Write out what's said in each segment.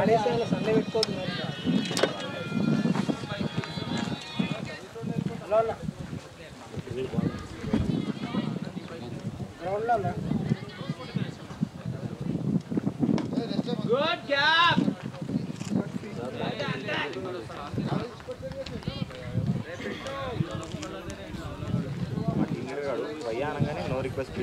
ఆడేసేయాలి Sunday పెట్టుకోవద్దు hello గ్రౌండ్లో good cap भैया అనగానే నో రిక్వెస్ట్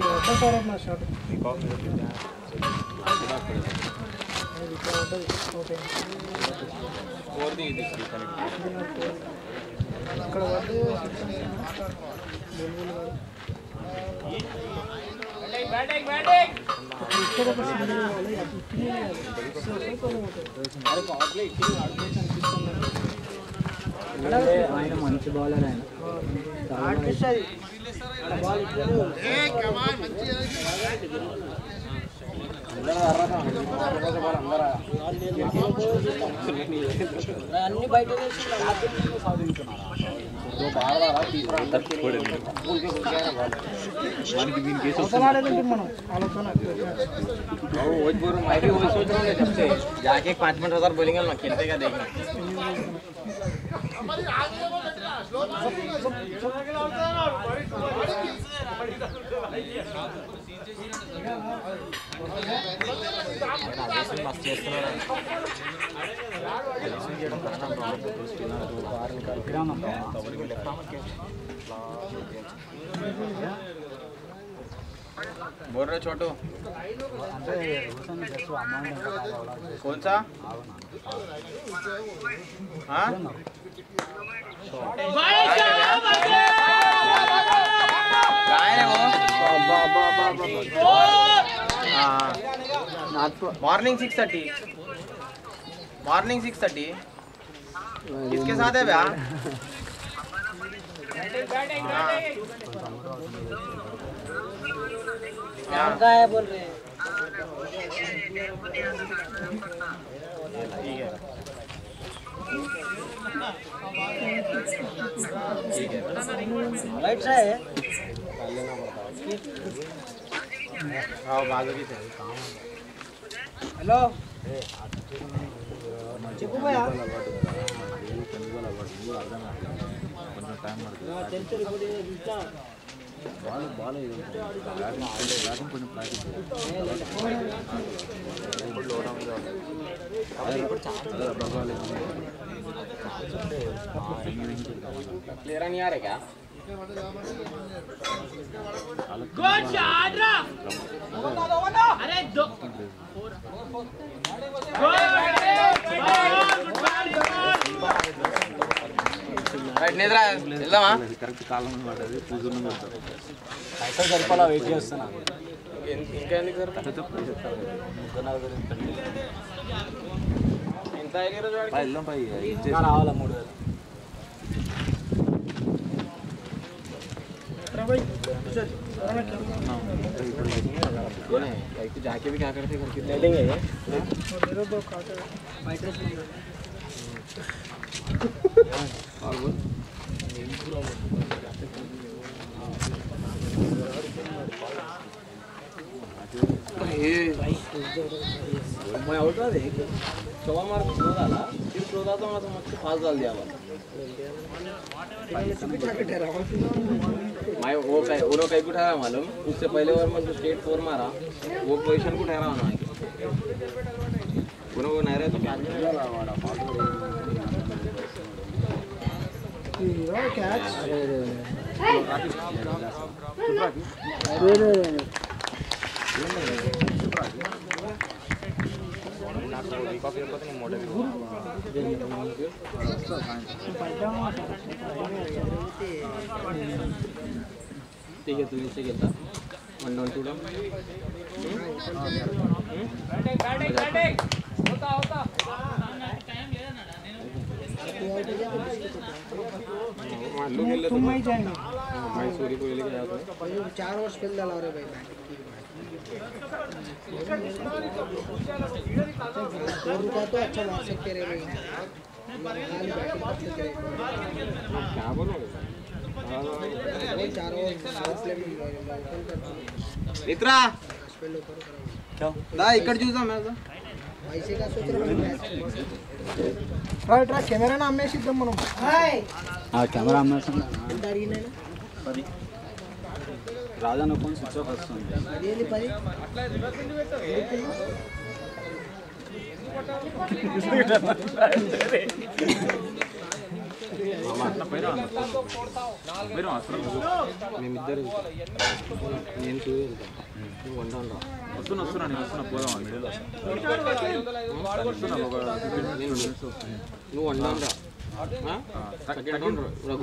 ఇక్కడ ఆయన మంచి బౌలర్ ఆయన అన్ని బయట जाके 5 मिनट हजार बोलेंगे ना खेलते क्या देखना बोल रहे छोटू कौन सा हाँ मॉर्निंग 6:30 किसके साथ है भैया क्या है बोल रहे हैं राइट से है आओ बाजू की हेलो చెప్పు భయ్యా क्लियर नहीं आ रहा क्या गुड शॉट अरे दो రైట్ నిద్రా వెళ్దామా కరెక్ట్ కాలం పడ్డది పూజున్న పైసలు సరిపోలా వెయిట్ చేస్తున్నా ఇంకా ఎందుకు ఎంత వెళ్దాం పై రావాలా 3000 जाके भी क्या करते घर कितने लेंगे ये मैं आउट रहा देख 100 मार्क थ्रो डाला फिर थ्रो डाला तो मैं मुझको फास्ट डाल दिया मैं वो कहीं को ठहरा मालूम उससे पहले ओवर में जो स्टेट 4 मारा वो पोजीशन को ठहरा होना है वो नहीं रहे तो क्या कैच ठीक है तू नीचे खेलता 1 डाउन 2 डाउन होता तुम ही जाएंगे मैसूरी को लेके जाता है 4 ओवर्स खेल डाला रे भाई रुका तो अच्छा मार सकते रे भाई क्या बोलोगे 4 ओवर इतना దా ఇక్కడ చూద్దాం पैसे का सोच रहा ट्रा कैमरा ना अम्मेशी इद्दाम మనం కెమెరా అమ్మేస్తున్నా దారినే రాజన్న ఫోన్ స్విచ్ ఆఫ్ వస్తుంది అదేంది 10 మేమిద్దరు నేను చూసి వండాను వస్తున్నా పోదాం నువ్వు వండాను రా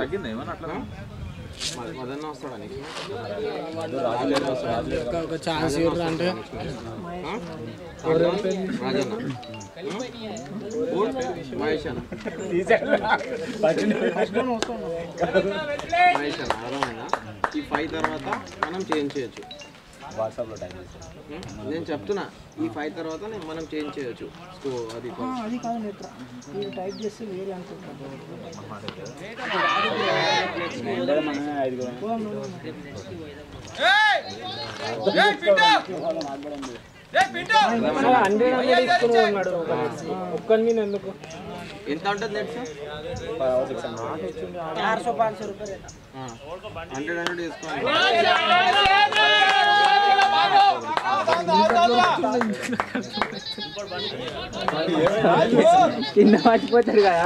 తగ్గిందా ఏమన్నా అట్లా మదన్న వస్తాడా నీకు ఒక ఛాన్స్ అంటే రాజన్న మహేష్ అన్న అర్థమైందా ఈ 5 తర్వాత మనం చేంజ్ చేయొచ్చు వాట్సాప్లో టైప్ నేను చెప్తున్నా ఈ 5 తర్వాత మనం చేంజ్ చేయొచ్చు సో అది కాదు నేత్ర మీరు టైప్ చేస్తే వేరే అనుకుంటారు ఎందుకు ఎంత ఉంటుంది నెట్ 400-500 రూపాయలు 100 తీసుకోండి కింద పట్టిపోతారు కదా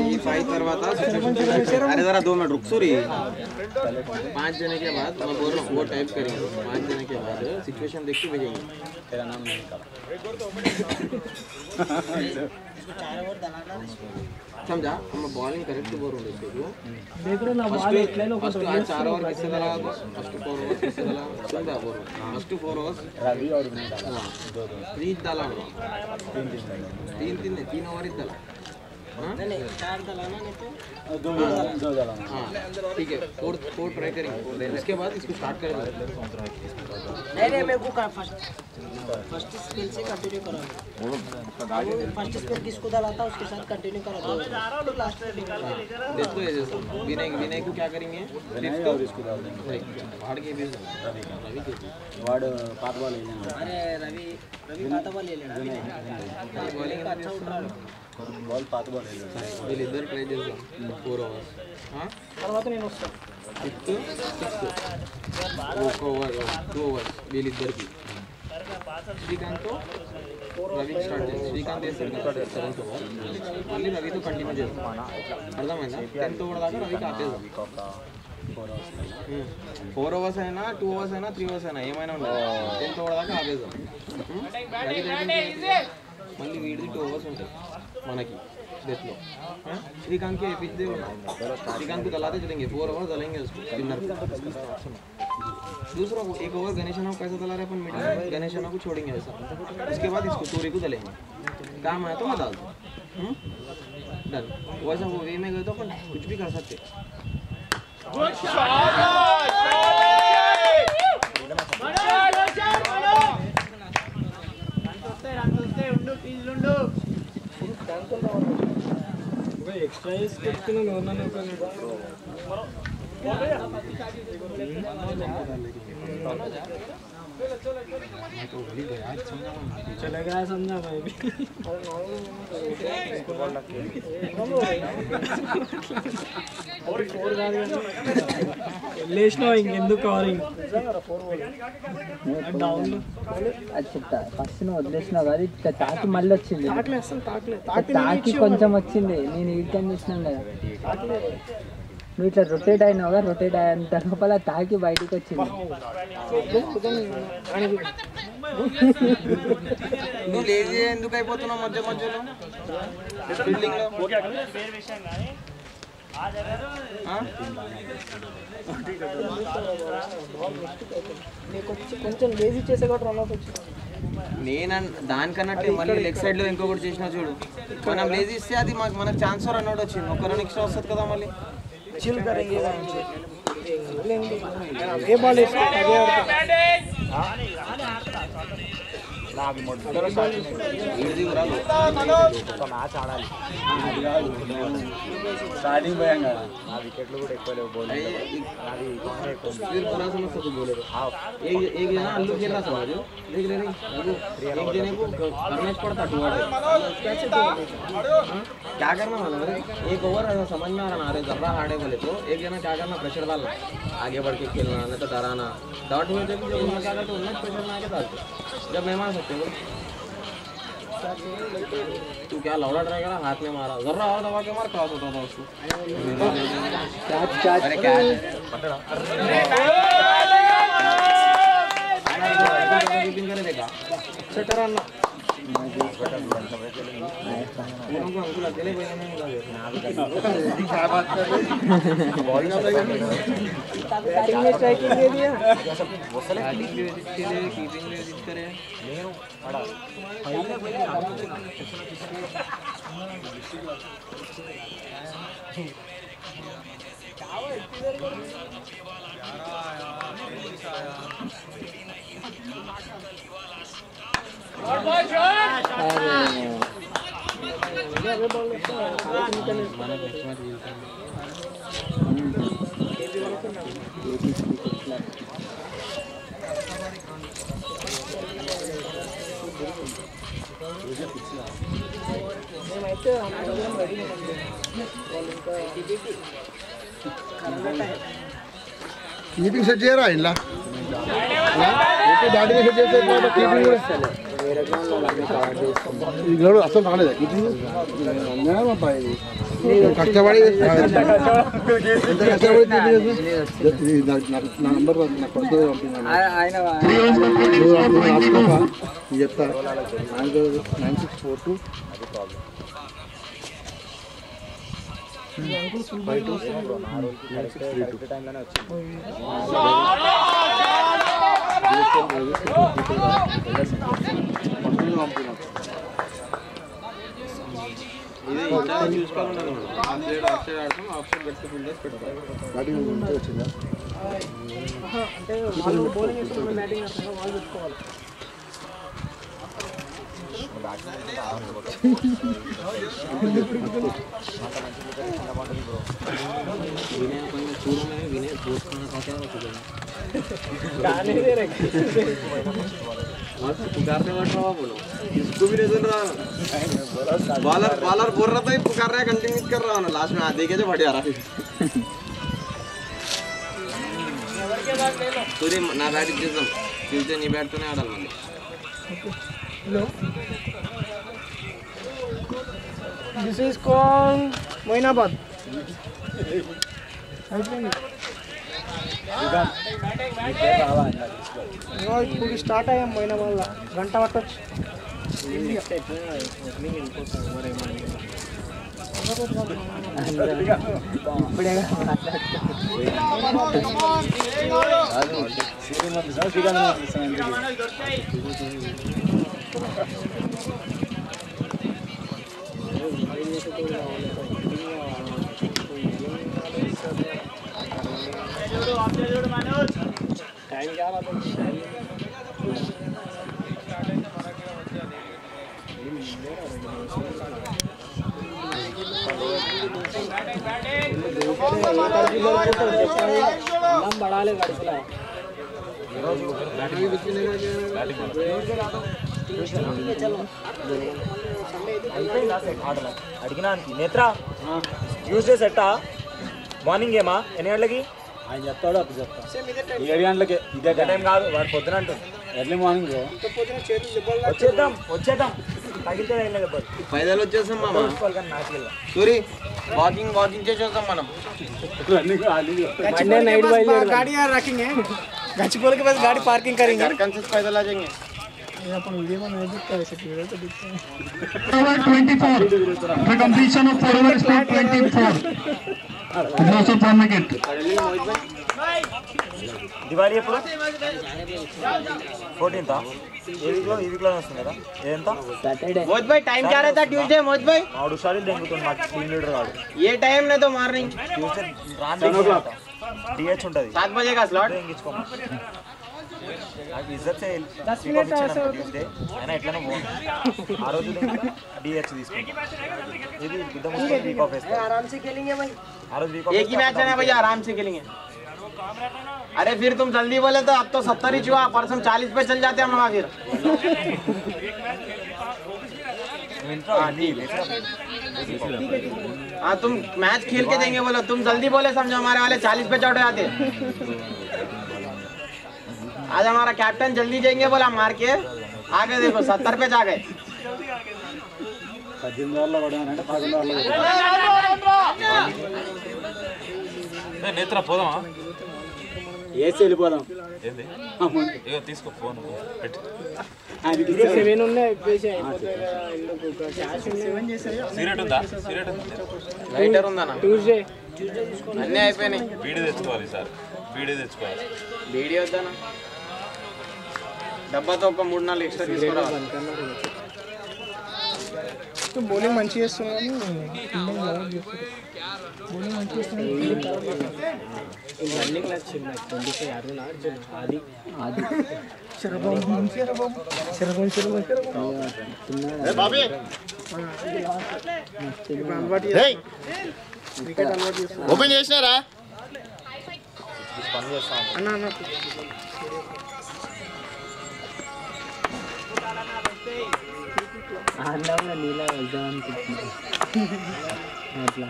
ये 5 करवाता अरे जरा 2 मिनट रुक सॉरी 5 जने के बाद मैं बोल रहा हूँ वो टाइप करेंगे 5 जने के बाद सिचुएशन देख के भेजेंगे तेरा नाम नहीं निकाला समझा हम बॉलिंग करेक्ट बोल रहे थे देख रहे ना बॉल इतने लोग फर्स्ट आज 4 ओवर किससे डाला फर्स्ट 4 ओवर किससे डाला सुन रहा बोल फर्स्ट 4 ओवर्स रवि और विनय डाला 3 डाला 3 ओवर ही डाला नहीं 4 डाला नहीं तो 2 डाला हां ठीक है 4 ट्राई करेंगे उसके बाद इसको स्टार्ट करेंगे नहीं मेरे को फर्स्ट स्पेल से कंटिन्यू करो फर्स्ट स्पेल किसको डाला था उसके साथ कंटिन्यू करो तो लास्ट में देखो ये जैसा विनय को क्या करेंगे लिफ्ट और इसको डाल देंगे वाड़ के भी रवि के वाड़ पात बॉल ले लेना अरे रवि पात बॉल ले लेना बॉलिंग अच्छा उठ रहा है बॉल पात बॉल ले लेना వీళ్ళిద్దరు ట్రై చేద్దాం 4 అవర్స్ తర్వాత నేను వస్తాను 6 ఓవర్ 2 అవర్స్ వీళ్ళిద్దరికి శ్రీకాంత్ రవి స్టార్ట్ చేసి శ్రీకాంత్ వేస్తాడు 7th ఓవర్ మళ్ళీ రవితో కంటిన్యూ చేస్తాం అర్థమైందా 10th ఓవర్ దాకా రవికి ఆపేద్దాం 4 అవర్స్ అయినా 2 అవర్స్ అయినా 3 అవర్స్ అయినా ఏమైనా ఉండదు 10th ఓవర్ దాకా ఆపేద్దాం మళ్ళీ వీడిది 2 అవర్స్ ఉంటాయి మనకి डेथ लो श्रीकांत के पिच दे श्रीकांत को दलाते चलेंगे 4 ओवर दलेंगे उसको स्पिनर दूसरा को 1 ओवर गणेशना को कैसा दला रहे अपन मिडिल में गणेशना को छोड़ेंगे ऐसा उसके बाद इसको सूर्य को दलेंगे काम है तो मैं डाल दूं डन वैसा वो वे में गए तो अपन कुछ भी कर सकते गुड शॉट रन చూస్తే ఉండు ప్లీజ్ ఉండు एक्स्ट्रा स्टेप के लिए होना नहीं करना चले गया समझा भाई लेशनो इंगेंदु कवरिंग డౌన్ అచ్చా ఫస్ట్ నువ్వు వదిలేసినావు కదా ఇట్లా తాకి మళ్ళీ వచ్చింది తాకి కొంచెం వచ్చింది నేను ఈటెన్ చేసినాను కదా నువ్వు ఇట్లా రొటేట్ అయినావుగా రొటేట్ అయినంత లోపల తాకి బయటికి వచ్చింది నువ్వు లేజీ ఎందుకు అయిపోతున్నావు మధ్య మధ్యలో ఫీల్డింగ్ లో కొంచెం లేజీ చేసే కూడా రన్అట్ వచ్చింది నేను దానికన్నట్టు మళ్ళీ లెగ్ సైడ్ లో ఇంకొకటి చేసినా చూడు మనం లేజీ ఇస్తే అది మనకు ఛాన్స్ రన్అట్ వచ్చింది ఒక రన్ ఎక్స్ట్రా వస్తుంది కదా మళ్ళీ चिल करेंगे ये बॉल మ్యాచ్ ఆడాలి స్టార్టింగ్ పోయాం కదా నా వికెట్లు కూడా ఎక్కువ లేవు బౌలింగ్ అది एक जना अल्लू खेल रहा था आज देख ले एक जने को करना पड़ता टू क्या करना वाला एक ओवर समझ में आ रहा अरे जर्रा हार्ड है बोले तो एक जना क्या करना प्रेशर डालना आगे बढ़ के खेलना नहीं तो डराना डॉट में जब उन्होंने क्या करते उन्हें प्रेशर में आके डालते जब मैं मान सकते हो तू क्या लौड़ा ट्राई करा हाथ में मारा जर्रा और दबा के मार क्रॉस होता था उसको कीपिंग करे देखा सेटर अन्ना उनको अंकुल अकेले भाई नहीं मिला क्या बात कर रहे बॉलिंग में स्ट्राइकिंग दे दिया कीपिंग में विजिट करे నేను అడా పైన పోయి कीपिंग सेट చేయరా ఇలా బ్యాటింగ్ సెట్ చేస్తే కీపింగ్ కూడా ఇక్కడ అసలు రాలేదా కీపింగ్ కష్టపడి నా నంబర్ నా కొడుకు చెప్తా 9642 ఇది ఇంకా చూసుకోవాలన్నమాట ఆఫ్ సైడ్ ఆడతాం ఆఫ్ సైడ్ పెట్టి ఫిల్డర్స్ పెడతాం బ్యాటింగ్ ఉంటే వచ్చిందా అంటే వాళ్ళు బౌలింగ్ వేసుకున్న బ్యాటింగ్ వేస్తారో వాళ్ళు పెట్టుకోవాలి पुकारने बैठ रहा बोलो इसको भी नहीं सुन रहा बॉलर बॉलर बोल रहा था पुकार रहा है कंटिन्यू कर रहा हूँ लास्ट में देखे जो बढ़िया रहा सूर्य ना बैट इच्छा फ्यूचर नहीं बैठ तो नहीं आड़ा मళ్ళీ hello this is call Moinabad ఇప్పుడు స్టార్ట్ అయ్యాం మొయినాబాద్ గంట పట్టొచ్చు टाइम क्या रहा था हम बढ़ा ले गाड़ी चला అడిగినానికి నేత్ర ట్యూస్డే సెట్టా మార్నింగ్ ఏమా ఎన్ని గంటలకి ఆయన చెప్తాడు అప్పుడు చెప్తా 7 గంటలకి ఇదే టైం కాదు వాడు పొద్దున అంటుంది ఎర్లీ మార్నింగ్ వచ్చేద్దాం తగిలితే దెబ్బలు ఫైనల్ వచ్చేసాం మామ సూరి వాకింగ్ చేసేద్దాం మనం नाइट गाड़ी यार रखेंगे गचपोल के पास गाड़ी पार्किंग करेंगे घर से पैदल आ जाएंगे अपन वीडियो में नहीं दिखता है वीडियो तो दिखता है over 24 the completion of 4 overs for 24 loss of 1 wicket Diwali ఎప్పుడు 14th ఈ వీక్లో వస్తుంది కదా ఎంత सैटरडे मोहित भाई टाइम क्या रहता है ट्यूसडे मोहित भाई ఆడు సారి దెంగుతుంది మాకు టీమ్ లీడర్ కాదు ये टाइम नहीं तो मॉर्निंग ట్యూస్డే రాన్ డిహెచ్ ఉంటుంది 7 बजे का स्लॉट దెంగించుకోమా నాకు ఇజ్జత్ से 10 मिनट ట్యూస్డే అయినా ఎట్లనో పోను ఆ రోజు DH తీసుకుంటా ఇది గుద్ద ముస్తా వీక్ ఆఫ్ వేస్తా आराम से खेलेंगे भाई ఆ రోజు వీక్ ఆఫ్ एक ही मैच है ना भैया, आराम से खेलेंगे। अरे फिर तुम जल्दी बोले तो अब तो 70 ही हुआ, परसों 40 पे चल जाते हम वहाँ फिर। हाँ तुम मैच खेल के देंगे बोलो, तुम जल्दी बोले समझो, हमारे वाले 40 पे चढ़ जाते। आज हमारा कैप्टन जल्दी जाएंगे बोला मार के, आगे देखो 70 पे जा गए। 18 ఓవర్లో కొట్టానంటే 11 ఓవర్లో నేత్ర పోదామా వేసి వెళ్ళిపోదాం. ఏంది ఇక తీసుకో ఫోన్ పెట్టు సిగరెట్ ఉందా సిగరెట్ ఉందా లైటర్ ఉందా ట్యూస్డే అన్నీ అయిపోయినాయి. బీడీ తెచ్చుకోవాలి సార్ బీడీ తెచ్చుకోవాలి వీడియో వద్దానా డబ్బాతో ఒక 3-4 ఎక్స్ట్రా తీసుకురావాలి. బౌలింగ్ మంచిగా చేస్తున్నాను रनिंग क्लास चल रहा है 25 यार ना आदि అది ఓపెన్ చేసినారా? ఆడలో నీళ్ళ వెళ్దాం అనుకుంటున్నా అట్లా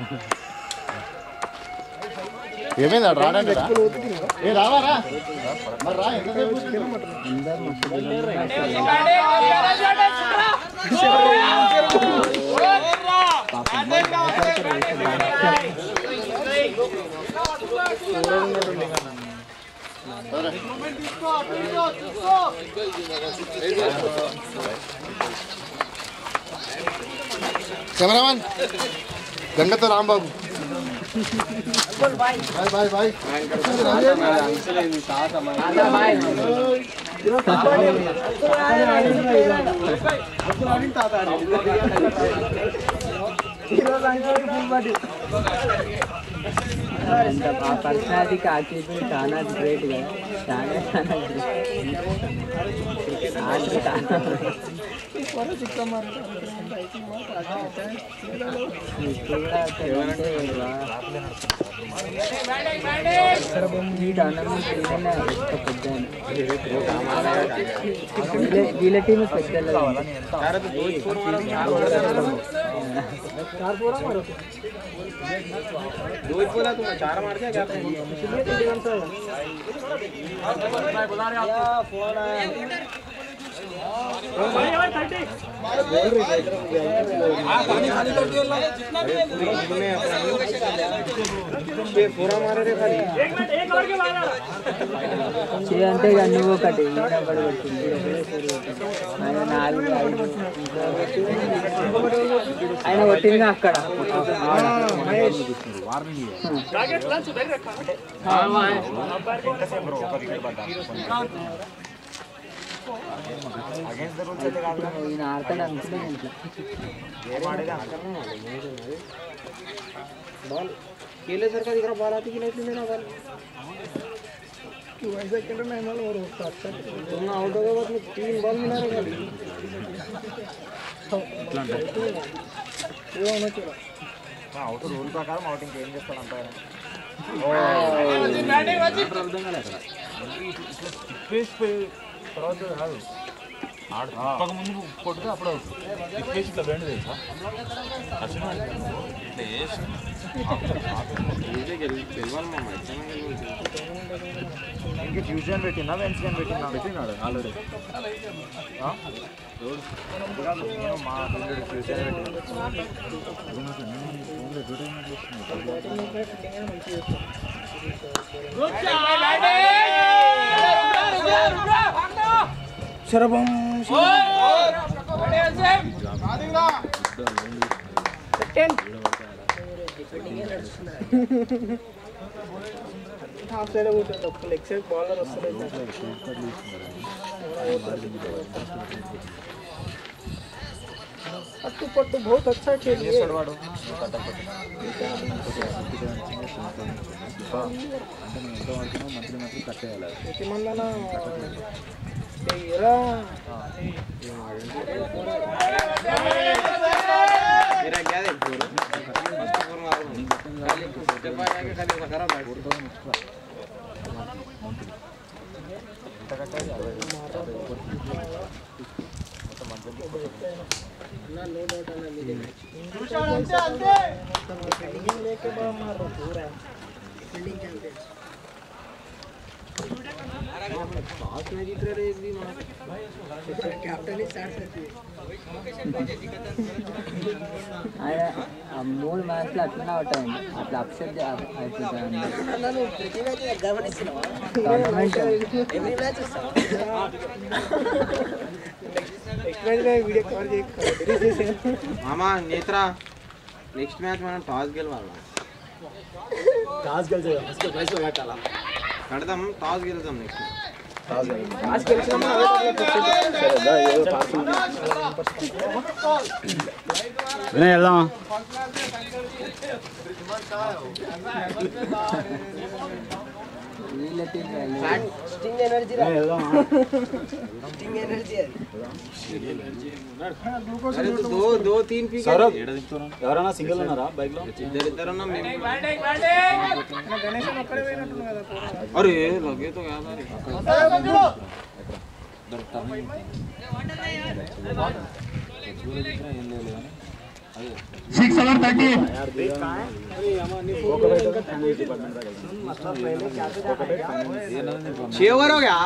ఏమైంది రానండి ఏ రావారా మరి రా ఎంతసేపు అందరు మస్తు కెమెరామన్ గంగతో రాంబాబు బాయ్ బాయ్ బాయ్ ఆ పర్సనాలిటీకి ఆకలిపి చాలా గ్రేట్గా చాలా చాలా వీళ్ళ టీం పెద్ద అంటే ఇక నువ్వు ఒకటి ఆయన 4-5 ఆయన కొట్టింది అక్కడ ఈయన ఆడతాడు అనుకుంటే बॉल केले सर का दिख रहा बॉल आती कि नहीं लेना बॉल वैसे खेलना नहीं मालूम और होता अच्छा तुम आउट हो गए बाद में 3 बॉल मिला रहेगा वो होना चाहिए అవుట్ రూల్ ప్రకారం అవుటింగ్ ఏం చేస్తాడు అంత తర్వాత కాదు ఆడ తిప్పక ముందు కొడితే అప్పుడు తిప్పేసి ఇట్లా రెండు తెలుసా అసలు ఇట్లా వేసి ఇంక ట్యూస్డే పెట్టినా వెన్స్డే పెట్టినా పెట్టినాడు ఆల్రెడీ మా ట్యూస్డే శరభం హాఫ్ సైడ్ ఉంటుంది ఒక లెగ్ సైడ్ బౌలర్ వస్తుంది అటు पट्टू बहुत अच्छा खेलिए మందన ఏరా मेरा क्या है मस्त फोर मारो खाली जब आके खाली खराब बैठ ना नो डाउट है मिले फील्डिंग लेके बड़ा मार रहा पूरा फील्डिंग चैंपियन पास में जीत रहे एक भी मार कैप्टन ही स्टार्ट करती है మూడు మ్యాచ్లు అట్లనే అవుతాయండి అట్లా అప్సెట్ అయిపోతాయండి నన్ను ప్రతి మ్యాచ్ గమనిస్తున్నావా టోర్నమెంట్ ఎవ్రీ మ్యాచ్ వస్తావా నెక్స్ట్ మ్యాచ్ లో వీడియో కవర్ చేసి మామా నేత్రా నెక్స్ట్ మ్యాచ్ మనం టాస్ గెలవాలి కడదాం టాస్ గెలుద్దాం నెక్స్ట్ వినయ్ వెళ్దామా स्टिंग एनर्जी स्टिंग एनर्जी है अरे तो दो तीन पी ఎవరైనా సింగిల్ ఉన్నారా బైక్ లో ఇద్దరున్నా మేము గణేశన్ ఒక్కడే పోయినట్టుంది కదా अरे लगे तो याद आ रही 6 over 30 6 ओवर हो गया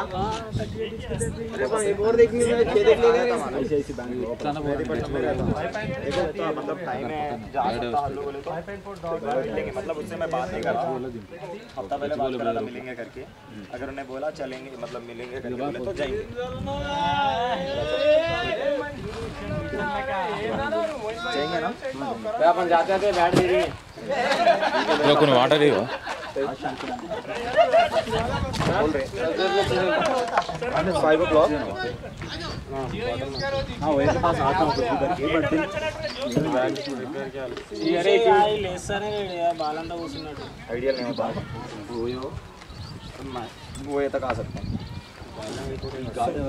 अरे एक और देखनी है 6 देख लेगा मतलब टाइम है जा सकता हम लोग बोले तो मिलेंगे मतलब उससे मैं बात नहीं कर रहा हफ्ता पहले बात करा था मिलेंगे करके अगर उन्हें बोला चलेंगे मतलब मिलेंगे करके बोले तो जाएंगे जाएंगे ना अपन जाते थे बैठ दे रही కొన్ని వాటర్ ఇవ్వ बोल रहे 5 o'clock हाँ वही के पास आता हूँ करके बट अरे लेसने रेडिया बालंटा కూర్చున్నాడు आइडिया नहीं होता वो ये तक आ सकता हूँ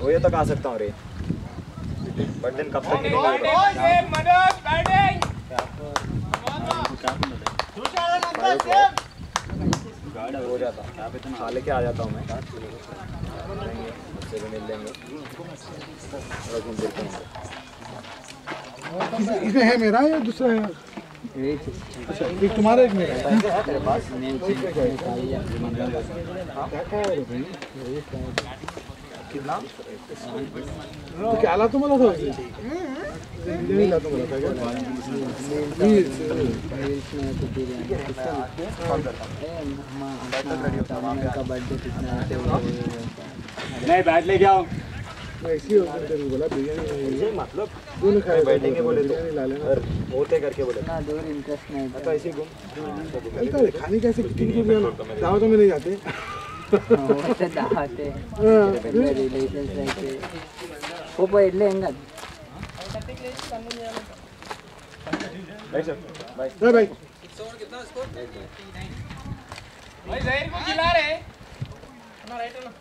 वो ये तक आ सकता हूँ रे बट दिन कब तक हो जाता खा लेके आ जाता हूँ मैं उससे भी मिल लेंगे थोड़ा घूम फिर इसमें है मेरा या दूसरा है अच्छा एक तुम्हारा एक मेरा तेरे पास नेम चेंज निकालिए कितना तो क्या ला तुम्हाला था नहीं ला तुम्हाला था क्या रील्स में तो दे रहे हैं का बर्थडे कितना है नहीं बैट लेके आओ ऐसी हो सकते हैं बोला बिरयानी मतलब दोनों खाए बैठेंगे बोले तो ला लेना होते करके बोले ना दूर इंटरेस्ट नहीं तो ऐसे घूम चलता है खाने कैसे किनको भी दावतों में नहीं जाते वैसे दावते रिलेशन्स रहते वो पहले इंगा बाय बाय भाई जहीर को खिला रहे ना राइट ना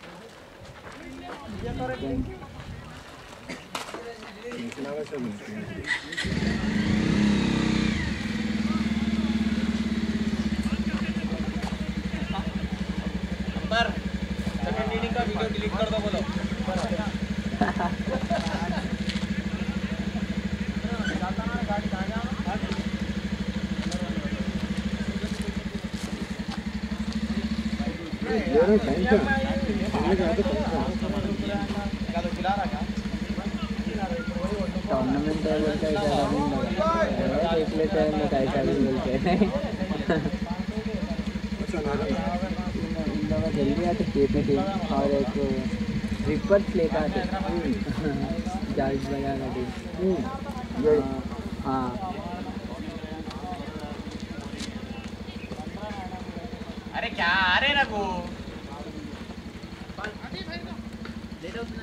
नंबर सेकंड रीडिंग का वीडियो डिलीट कर दो बोलो टूर्नामेंट लेवल का देख लेते हैं मैं कैसा भी बोलते हैं इन लोग जल्दी आते केपी टीम और एक रिपर्स लेकर आते चार्ज लगाना टीम हाँ अरे क्या आ रहे रघु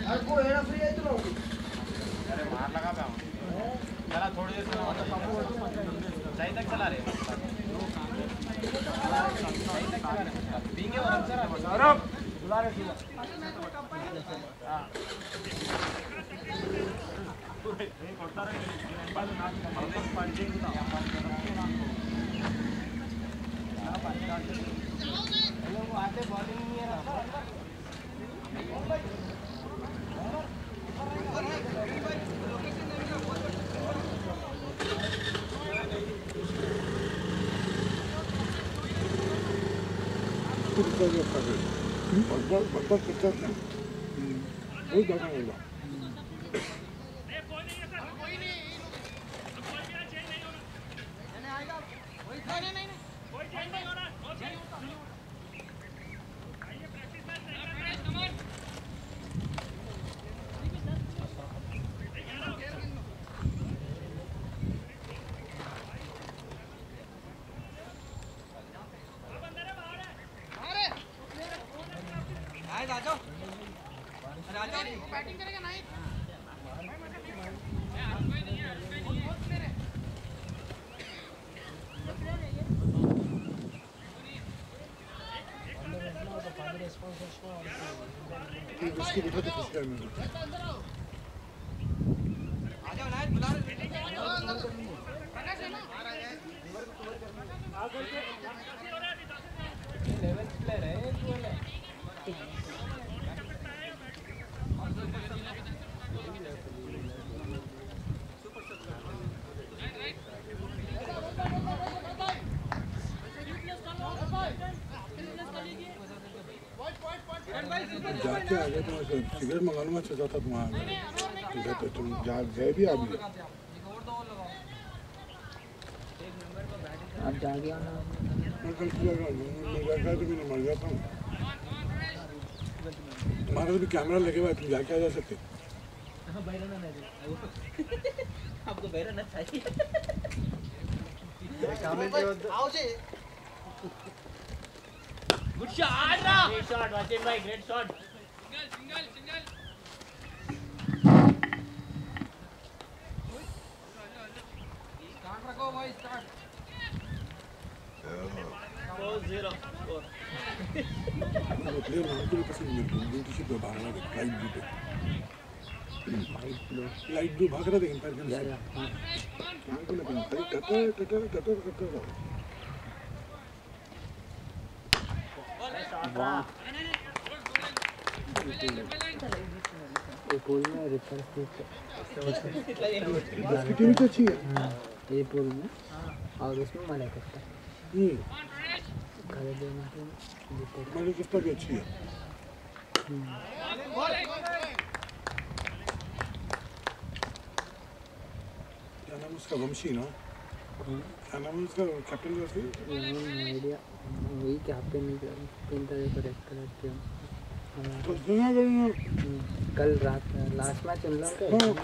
आपको एड़ा फ्री है तो अरे मार लगा पे चला थोड़ी देर से सही तक चला रहे पीके और सौरभ बुला रहे जाके आगे तो सिगरेट मंगाना चाहता था तुम्हारा तो तुम जा गए भी अभी आप जा गया ना मैं कल किया मैं तो मैंने मर गया था तुम्हारा तो भी कैमरा लगे हुआ है तुम जाके आ जा सकते आपको बैरना चाहिए गुड शॉट ग्रेट शॉट वाचिन भाई ग्रेट शॉट सिंगल स्टार्ट रखो भाई स्टार्ट 4-0 प्लेयर नाम को पसंद नहीं है ब्लू टी-शर्ट पे भाग रहा है लाइट ब्लू भाग रहा है लेकिन पैर के नाम को नहीं पता टटर ये पूल में रिफर बास्केट भी तो अच्छी है ये पूल में और उसमें मना करता खड़े देना तो मैंने किस्ता भी अच्छी है क्या नाम उसका वंशी ना क्या नाम उसका कैप्टन का आइडिया वही कैप्टन नहीं कर तीन तरह को रेड कलर के तो सुना करना कल रात लास्ट मैच उन लोगों का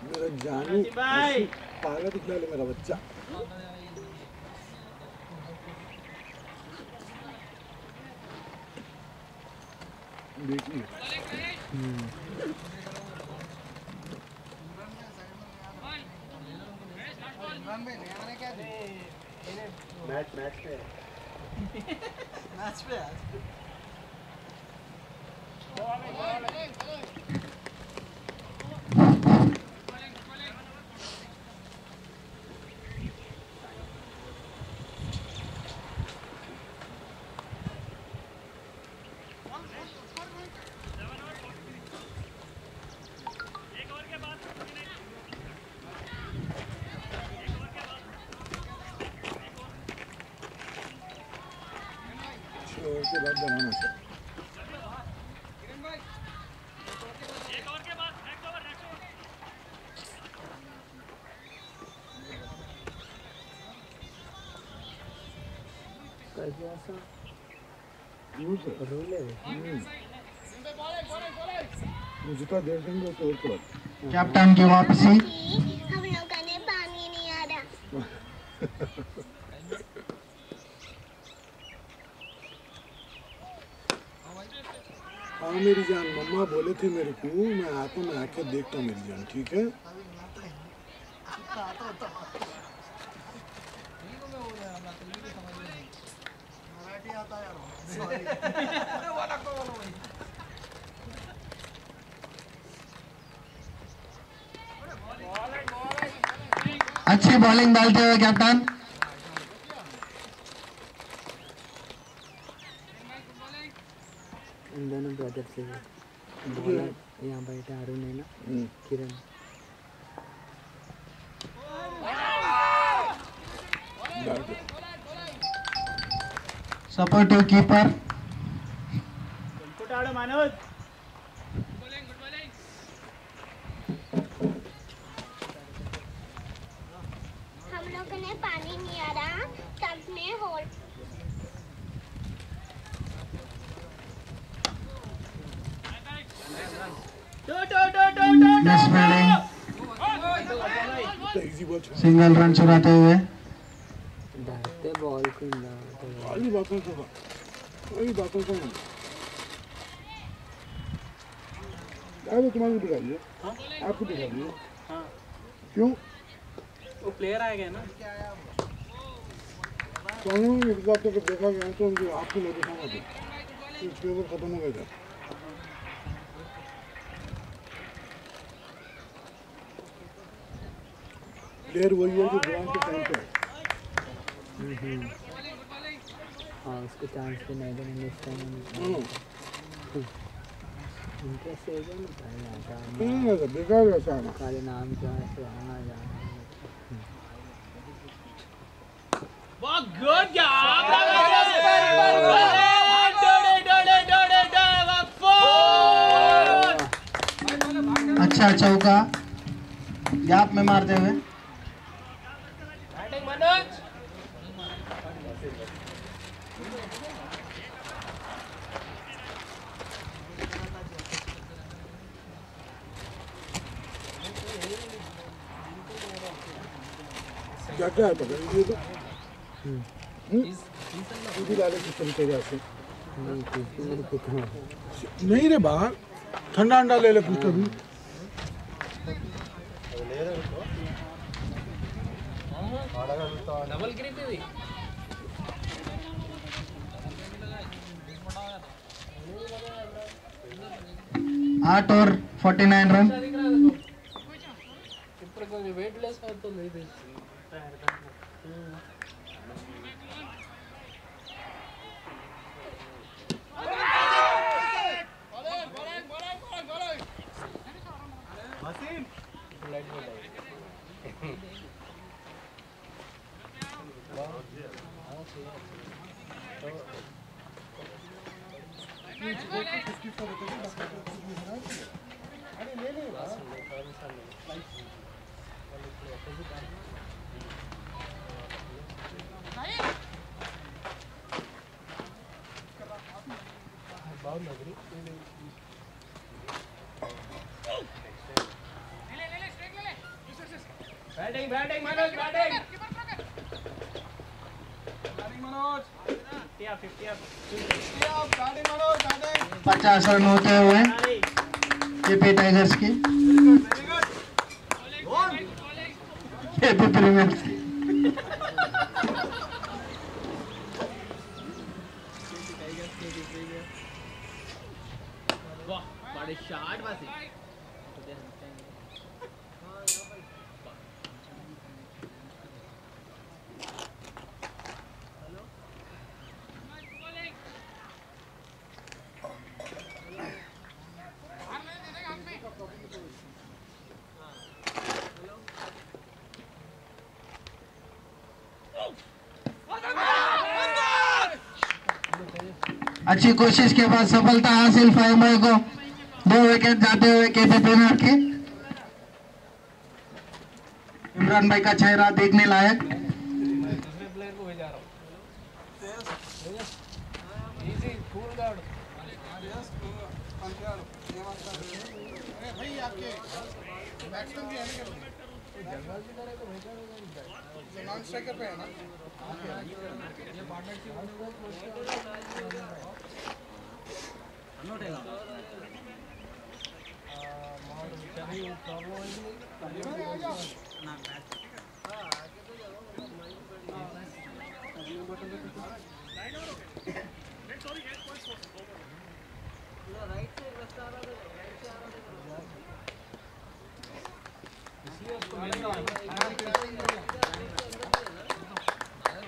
मेरा जानू पागल दिखला ले मेरा बच्चा देखिए मैच पे के बाद बनाना चाहिए जूता दे देंगे तो कैप्टन की वापसी। हम लोगों ने पानी नहीं आ रहा। हाँ मेरी जान, मम्मा बोले थे मेरे को, मैं आता हूँ, मैं आके देखता हूँ मेरी जान, ठीक है? अच्छी बॉलिंग डालते हुए कैप्टन। इन दोनों ब्रदर से यहाँ बैठे अरुण है ना, किरण। Supportive keeper. हम लोगों ने पानी नहीं आ रहा, तब में होल। Miss fielding. इजी बॉल छोड़। सिंगल रन चुराते हुए। डालते बॉल को वाली बातों को, वही बातों को यार तुम्हारी दिखाइए, आपको दिखाइए। क्यों? वो प्लेयर आएगा ना। सोनू ने एक बात को देखा गया तो उनकी आपको नहीं दिखाना था, इसके ऊपर खत्म हो गया था। प्लेयर वही है जो ग्राउंड के टाइम पे है। हाँ, उसको चांस भी नहीं देना नेक्स्ट टाइम। इंटरेस्ट है जो नहीं तो बेकार वैसा ना। खाली नाम क्या है तो आना जाना। अच्छा चौका गैप में मारते हुए। क्या क्या है पता नहीं, ये तो सीधी डाले किस तरीके से नहीं रे बाहर ठंडा अंडा ले ले कुछ कभी। डबल ग्रिप है 8 और 49 रन। वेटलेस है तो नहीं दे। बैटिंग मनोज बैटिंग 50 रन होते हुए केपी टाइगर्स की, केपी प्रीमियर्स की। बड़े शॉट वासी। अच्छी कोशिश के बाद सफलता हासिल। फाइव को 2 विकेट जाते हुए केपी प्रीमियर की। इमरान भाई का चेहरा देखने लायक।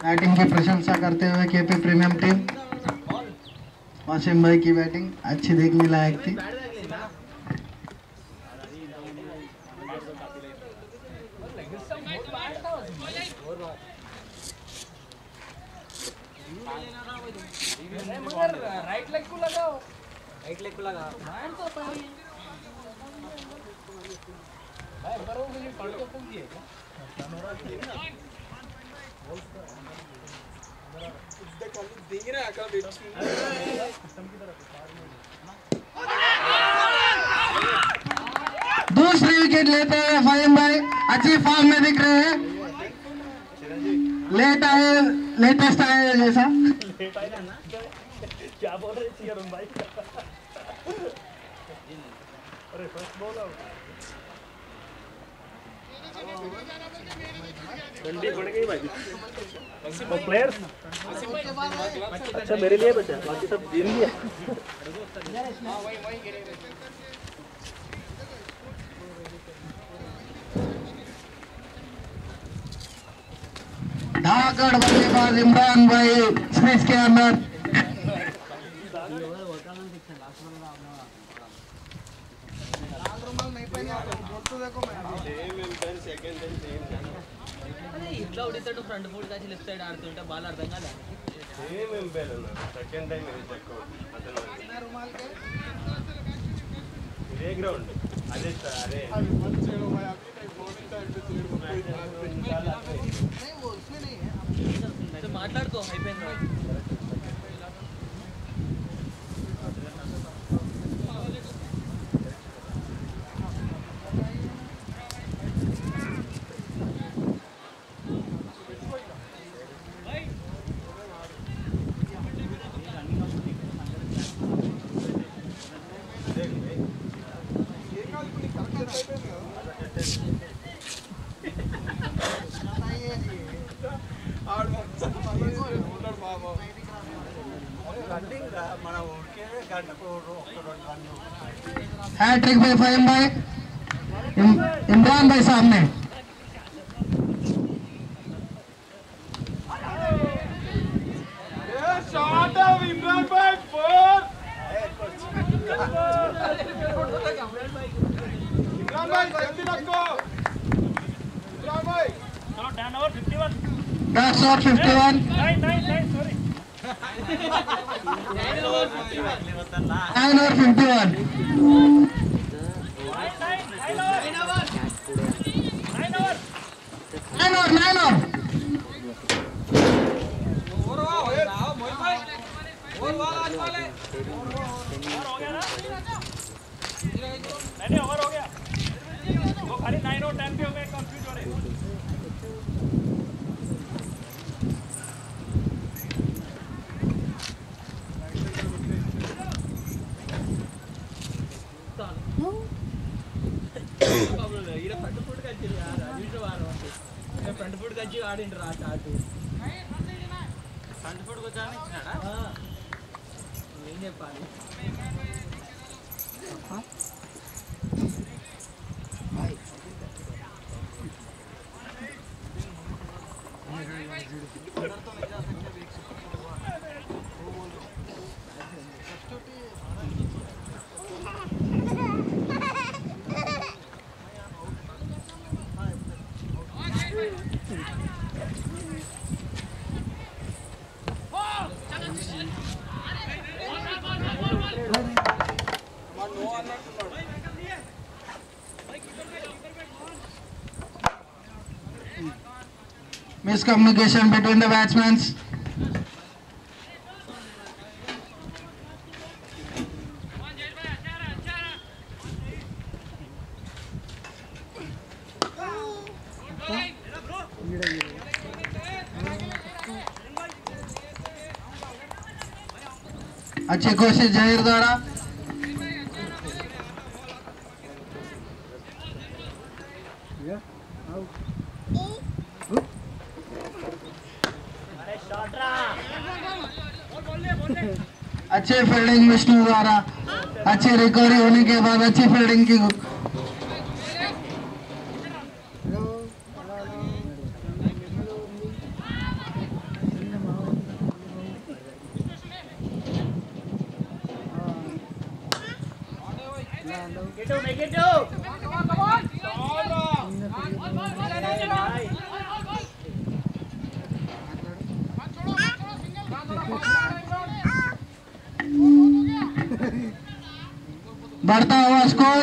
बैटिंग की प्रशंसा करते हुए केपी प्रीमियम टीम, वासिम भाई की बैटिंग अच्छी देखने लायक थी। राइट लेग को लगाओ, राइट लेग को लगा भाई बरो मुझे पढ़ के पूछ दिए क्या दूसरी विकेट लेते हैं फाहिम भाई, अच्छी फॉर्म में दिख रहे हैं। लेटेस्ट आए जैसा। क्या बोल रहे थे अरुण भाई? अरे फर्स्ट बॉल ठंडी पड़ गई भाई। और प्लेयर्स अच्छा मेरे लिए बचा, बाकी सब जीत लिया। धाकड़ बल्लेबाज इमरान भाई स्पेस के अंदर। ఇట్లా ఉడితే ఫ్రంట్ ఫుట్ కాచి లెఫ్ట్ సైడ్ ఆడుతుంటే బాల్ అర్థం కాదా సేమ్ ఎంపైర్ అన్న సెకండ్ టైం ఇది తక్కువ అతను ఇదే గ్రౌండ్ అదే అరే మాట్లాడుకో అయిపోయింది हैट्रिक भाई फाहिम भाई, इमरान भाई सामने। इमरान भाई फोर इमरान भाई जल्दी रखो इमरान भाई चलो 10 ओवर 51 10 ओवर 51 9 सॉरी 9 ओवर 51 नहीं ओवर हो गया वो खाली 9 और 10 के हो गए कंफ्यूज हो रहे ఫ్రంట్ ఫుట్ కచ్చి ఆడిండ్రు రా చాటు ఫ్రంట్ ఫుట్ వచ్చాను ఇచ్చినాడా ఏం చెప్పాలి Miscommunication between the batsmen. अच्छी कोशिश जहीर द्वारा। अच्छी फील्डिंग विष्णु द्वारा। अच्छी रिकवरी होने के बाद अच्छी फील्डिंग की। बढ़ता हुआ score.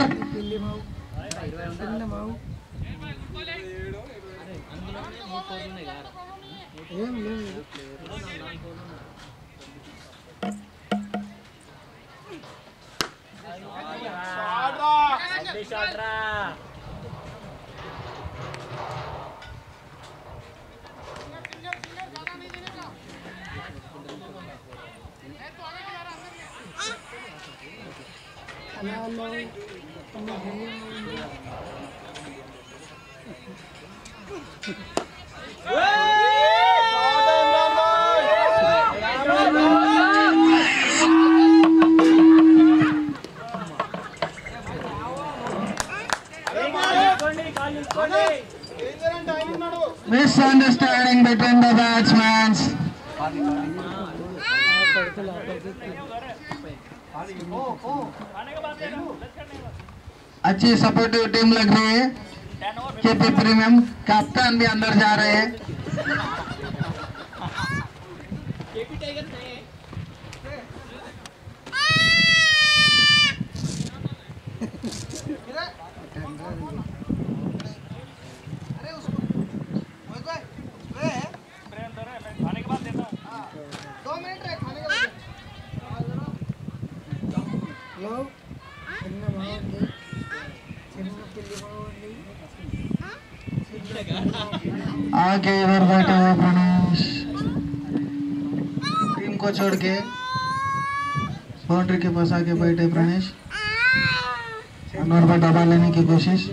Misunderstanding between the batsmen. अच्छी सपोर्टिव टीम लग रही है। केपी प्रीमियम कप्तान भी अंदर जा रहे हैं। आगे इधर बैठे हुए प्रणेश टीम को छोड़ के बाउंड्री के पास आके बैठे प्रणेश। अनवर पर दबा लेने की कोशिश।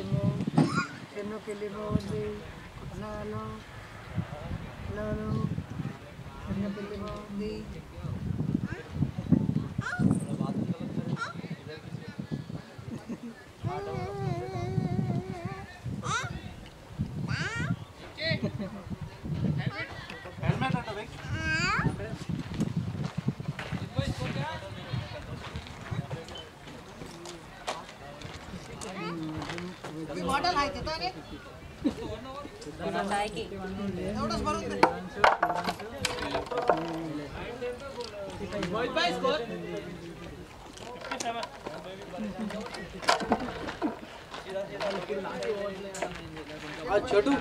छोटू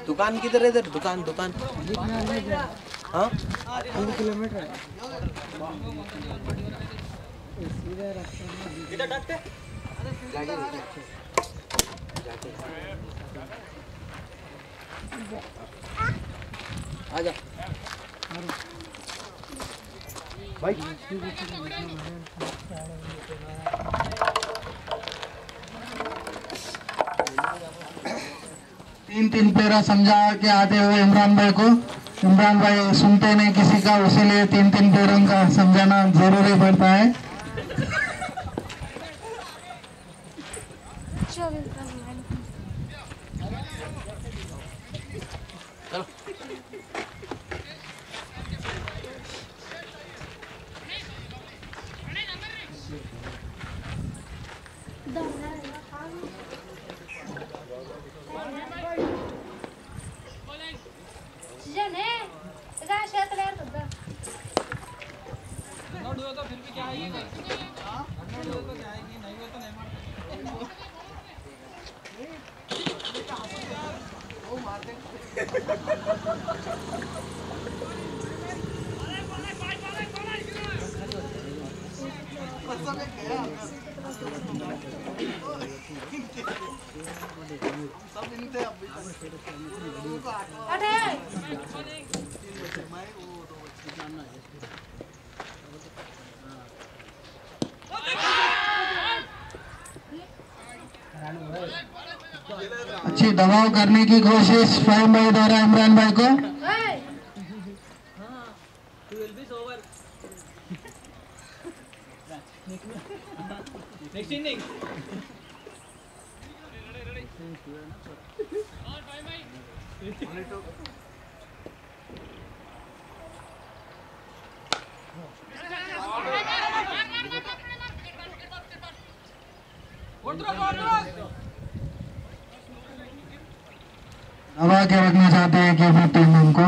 दुकान किधर है? इधर दुकान दुकान हाँ किलोमीटर आजा भाई। 3-3 पेरा समझा के आते हुए इमरान भाई को। इमरान भाई सुनते नहीं किसी का, उसीलिए 3-3 पेरों का समझाना जरूरी पड़ता है। अच्छी दबाव करने की कोशिश फाइम भाई द्वारा इमरान भाई को। दबा के रखना चाहते हैं कि अपनी टीम उनको।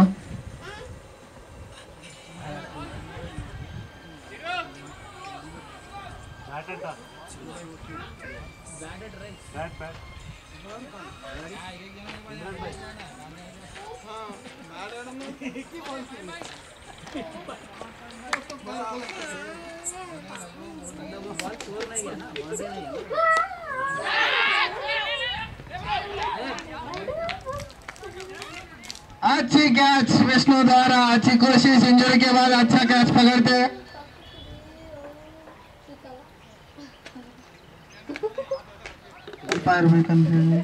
अच्छी कैच विष्णु द्वारा, अच्छी कोशिश, इंजरी के बाद अच्छा कैच पकड़ते हैं। में कंफ्यूजन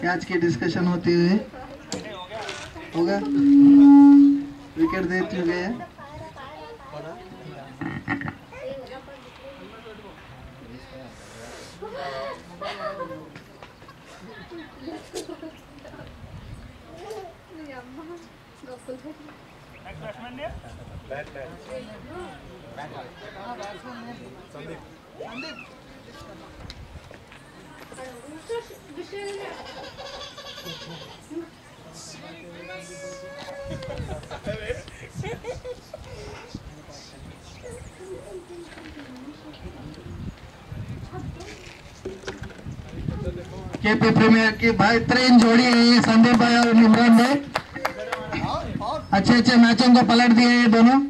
कैच की डिस्कशन होती हुई होगा, विकेट दे चुके हैं। केपी प्रीमियर की बेहतरीन जोड़ी है ये संदीप भाई और इमरान भाई। अच्छे अच्छे मैचों को पलट दिए ये दोनों।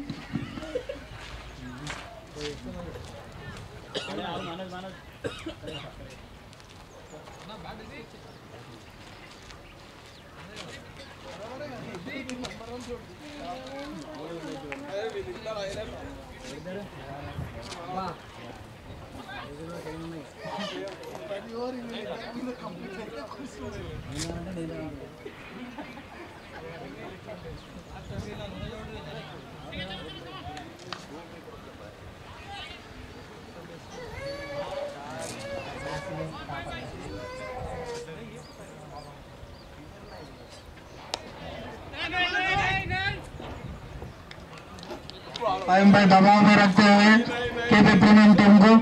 फाइम भाई दबाव में रखते हुए केपी प्रीमियम टीम को।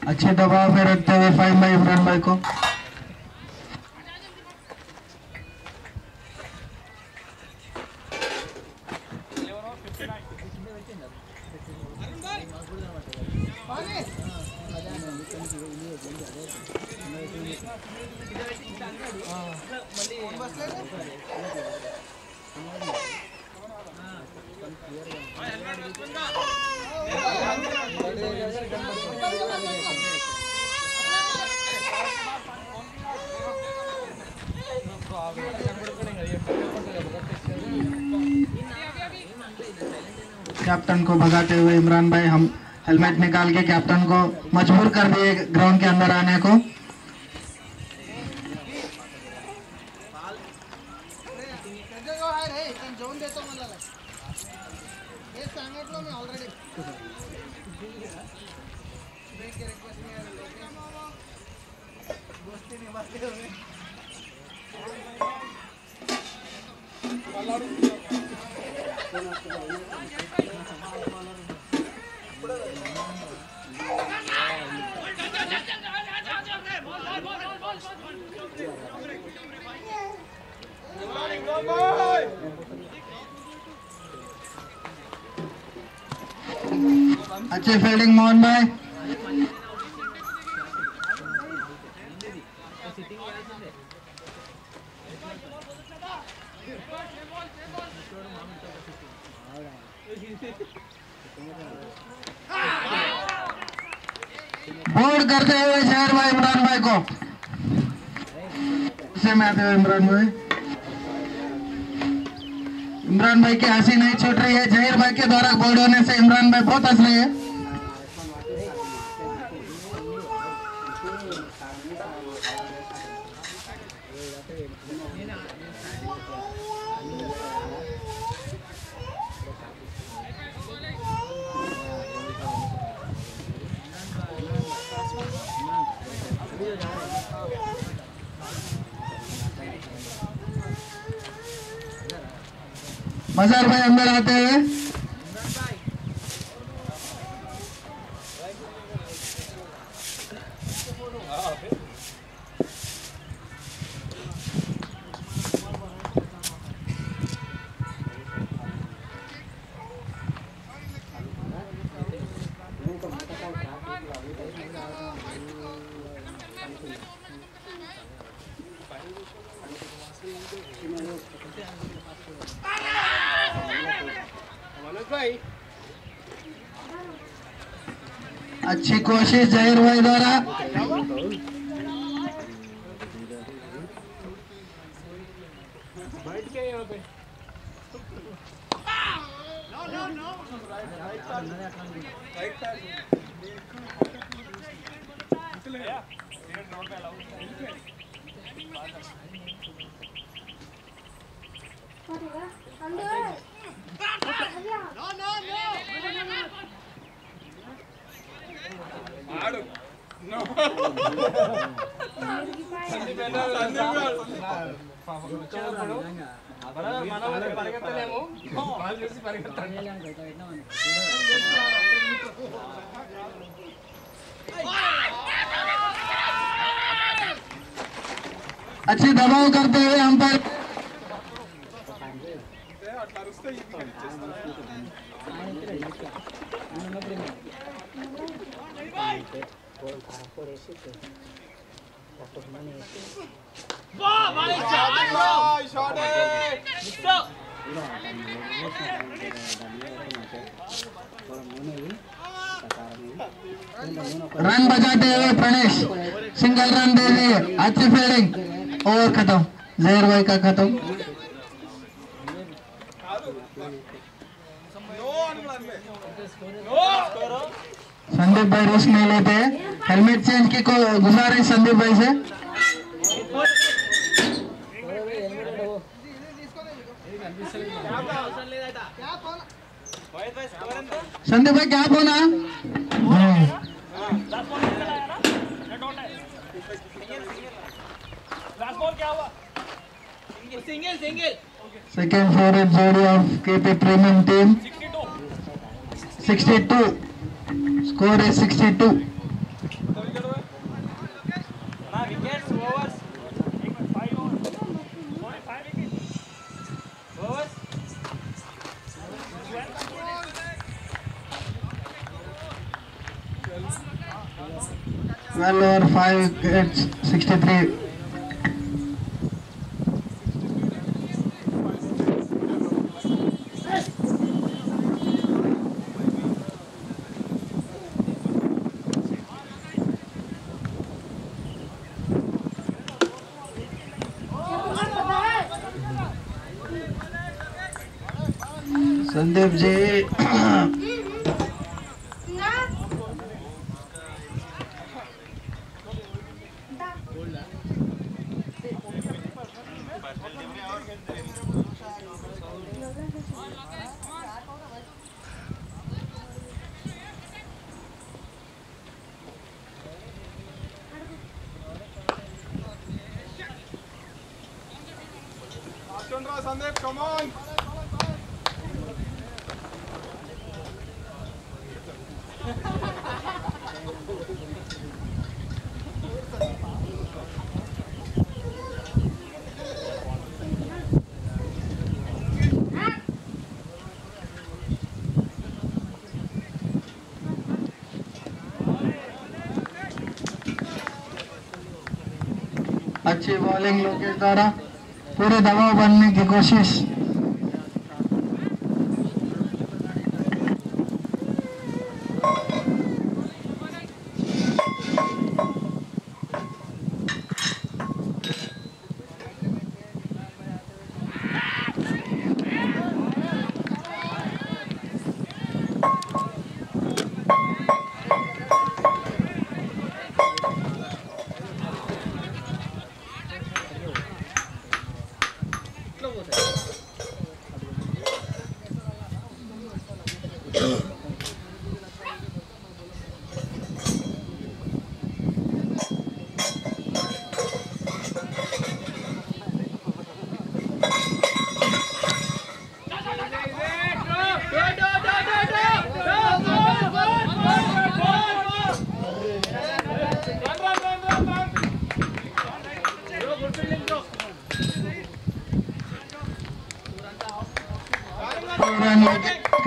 अच्छे दबाव में रखते हुए फाइम भाई इमरान भाई को। कैप्टन को भगाते हुए इमरान भाई हम हेलमेट निकाल के कैप्टन को मजबूर कर दिए ग्राउंड के अंदर आने को। अच्छी फील्डिंग मोहन भाई। बोर्ड करते हुए शहर भाई इमरान भाई को से में आते हुए इमरान भाई की हंसी नहीं छूट रही है। जहीर भाई के द्वारा बोर्ड होने से इमरान भाई बहुत हंस रहे हैं। मजार भाई अंदर आते हुए अच्छी कोशिश जहीर भाई द्वारा। अच्छी दबाव करते हुए हम पर रन बजाते हुए प्रणेश सिंगल रन दे दिए। अच्छी फील्डिंग। ओवर खत्म। जहीर भाई का खत्म। संदीप भाई रिस्क नहीं लेते हैं। हेलमेट चेंज की गुजारिश संदीप भाई से। संदीप भाई क्या फोन है? Second favorite जोड़ी of KP Premium team 62. Score is 62. Well over 5 gets 63. Sandeep ji Sandeep, come on. अच्छी बॉलिंग लोकेश द्वारा, पूरे दबाव बनने की कोशिश।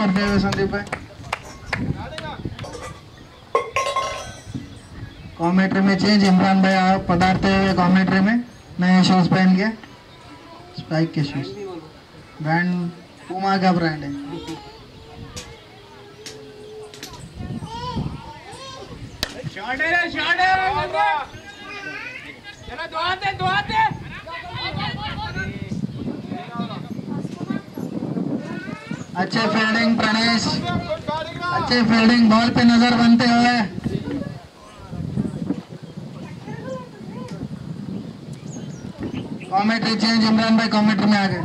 करते हुए संदीप भाई कमेंट्री में चेंज। इमरान भाई आप पधारते हुए कमेंट्री में नए शूज पहन के, स्पाइक के शूज, ब्रांड पूमा का ब्रांड है। अच्छे फील्डिंग प्रणेश, अच्छे फील्डिंग, बॉल पे नजर बनते हुए। कमेंट्री चेंज, इमरान भाई कमेंट्री में आ गए।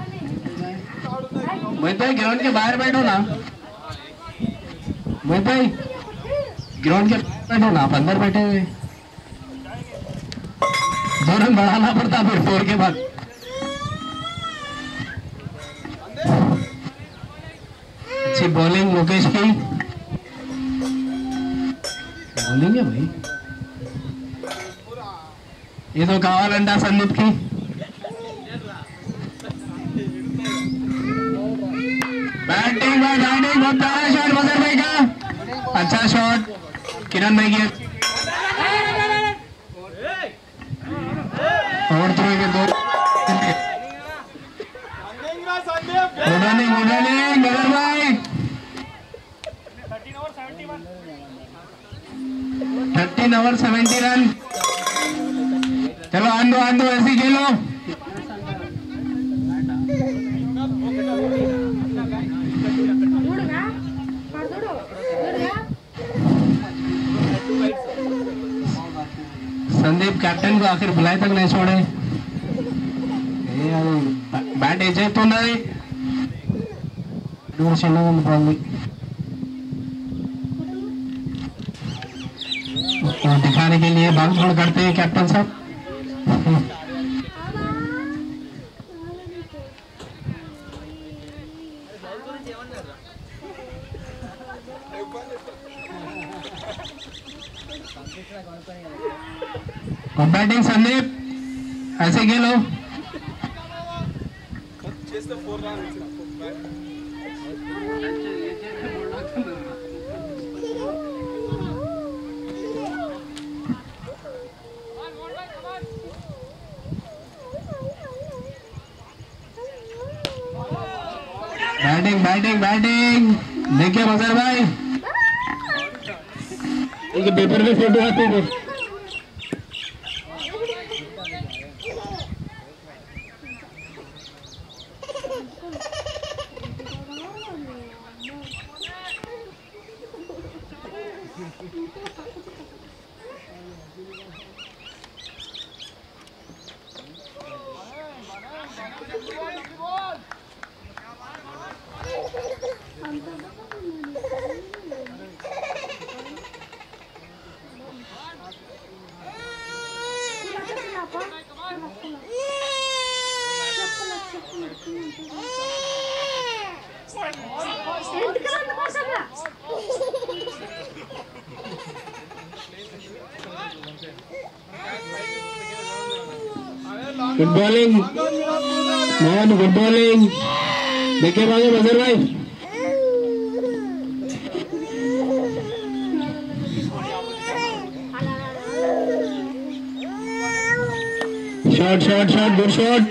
मोहित भाई ग्राउंड के बाहर बैठो ना, मोहित भाई ग्राउंड के बैठो ना, आप अंदर बैठे हुए। 2 रन बढ़ाना पड़ता फिर 4 के बाद। अच्छी बॉलिंग लोकेश की, बॉलिंग है भाई, ये तो कावल अंडा संदीप की। बैटिंग बाय बैटिंग, बहुत प्यारा शॉट बजर भाई का, अच्छा शॉट किरण भाई की। और थ्रो के 2 गुड बजर भाई। 13 ओवर 70 रन। चलो आंदो ऐसे खेलो। संदीप कैप्टन को आखिर बुलाए तक नहीं छोड़े। बैट एजे तो नहीं दूर से लोगों को दिखाने के लिए भाग दौड़ करते हैं कैप्टन साहब। बैटिंग संदीप ऐसे खेलो। बैटिंग देखिए मजर भाई, पेपर में फोटो आते हैं। Good bowling Mohan, good bowling. देखिए भाई बजर भाई, shot shot shot, good shot,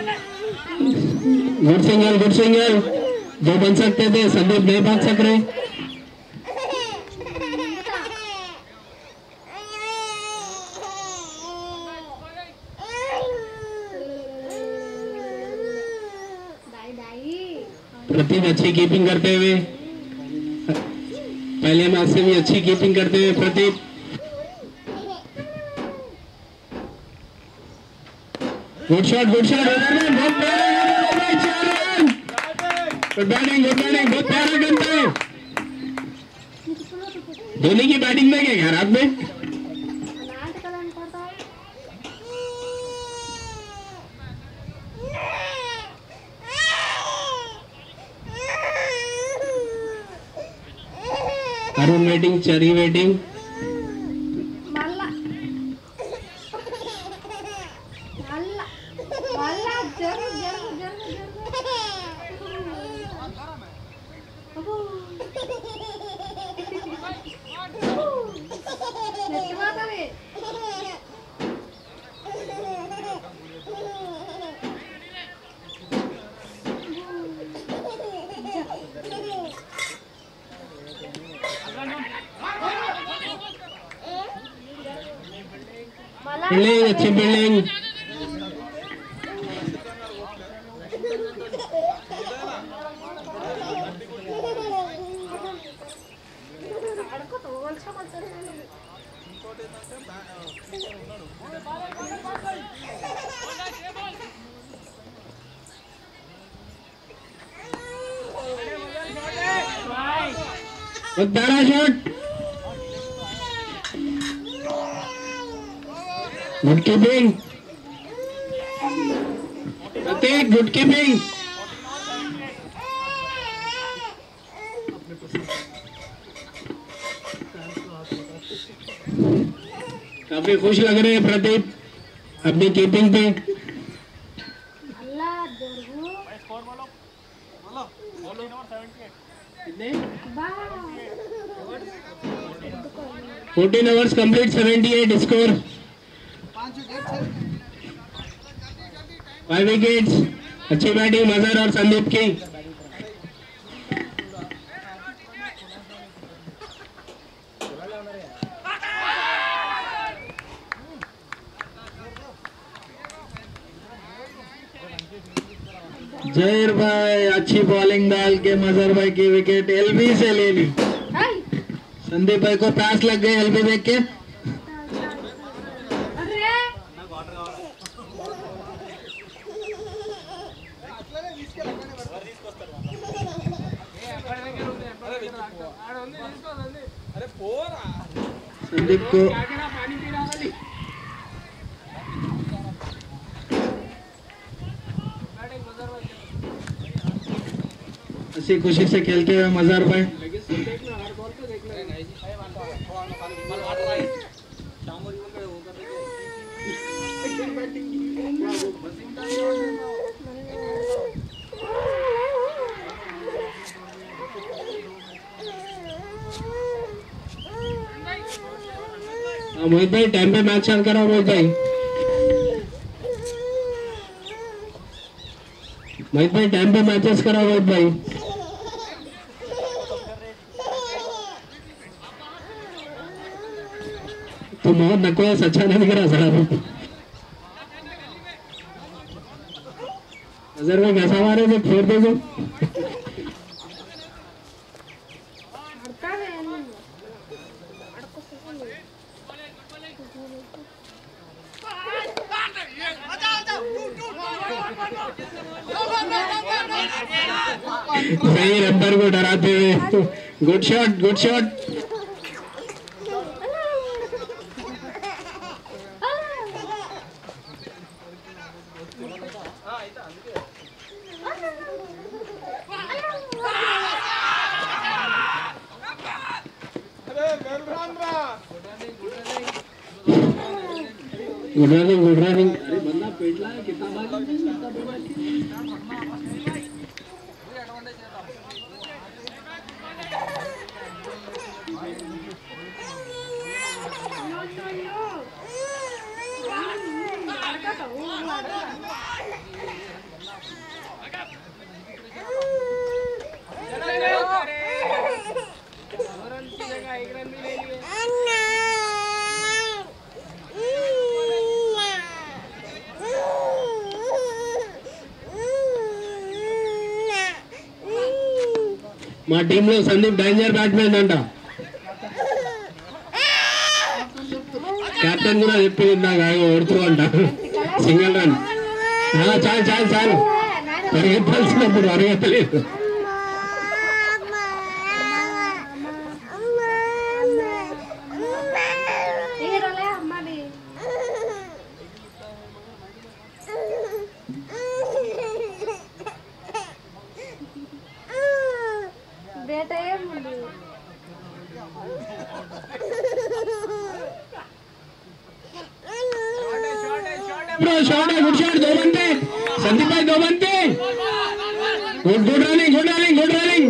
good single, good single. दो बन सकते थे, संदीप नहीं भाग सक रहे। प्रतीक अच्छी कीपिंग करते हुए, पहले मैच से भी अच्छी कीपिंग करते हुए प्रतीक। गुड शॉट, गुड शॉट, बहुत बैटिंग, गुड बैटिंग, बहुत प्यारा करता है। धोनी की बैटिंग में क्या रात में अरुण वेटिंग, चरी वेटिंग। बिल्डिंग, अच्छी बिल्डिंग। प्यारा शॉट, गुड कीपिंग प्रतीक, गुड कीपिंग। काफी खुश लग रहे हैं प्रदीप अपनी कीपिंग पे। Fourteen overs complete, 78 score, 5 wickets. अच्छी बैटिंग मजहर और संदीप की। जहीर भाई अच्छी बॉलिंग डाल के मजहर भाई की विकेट एलबी से ले ली। संदीप भाई को प्यास लग गई एलबी देख के। संदीप को अच्छी खुशी से खेलते हुए मजहर भाई। मोहित भाई टाइम पे मैच चालू करो मोहित भाई। मोहित भाई टाइम पे मैचेस करो मोहित भाई। तो बहुत नकवास अच्छा नहीं दिख रहा साहब। नजर में कैसा मारे थे फोड़ दे जो। सही रबर को डराते हुए good shot, good shot. Good running, good running. अरे बंदा మా టీంలో సందీప్ డేంజర్ బ్యాట్స్మెన్ అంట. కెప్టెన్ కూడా చెప్పింది నాకు ఓడుతూ అంట సింగిల్ రన్. చాలు చాలు చాలు పరిగెత్తాల్సినప్పుడు పరిగెత్తలేదు. शॉट है, गुड शॉट, 2 बनते संदीप भाई, 2 बनते. Good running, good running, good running.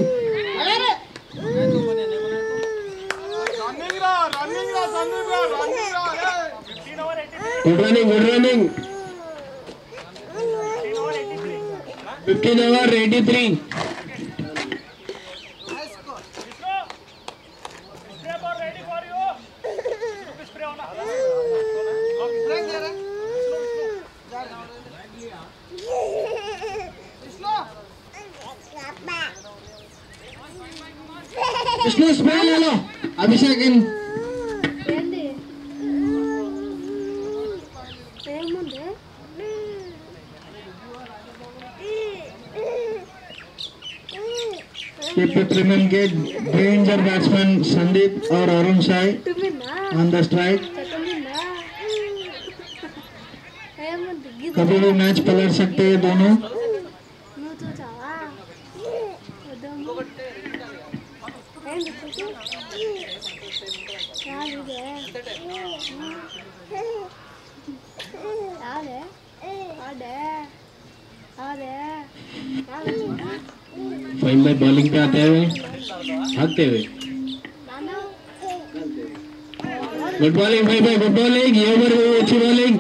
Good running, good running. 15 over 83. Vishnu spell hello Abhishek इन के डेंजर बैट्समैन संदीप और Arun Sai on the strike. कभी भी मैच पलट सकते हैं दोनों. फाइन भाई बॉलिंग पे आते हुए भागते हुए. गुड बॉलिंग भाई भाई, गुड बॉलिंग. ये ओवर में अच्छी बॉलिंग.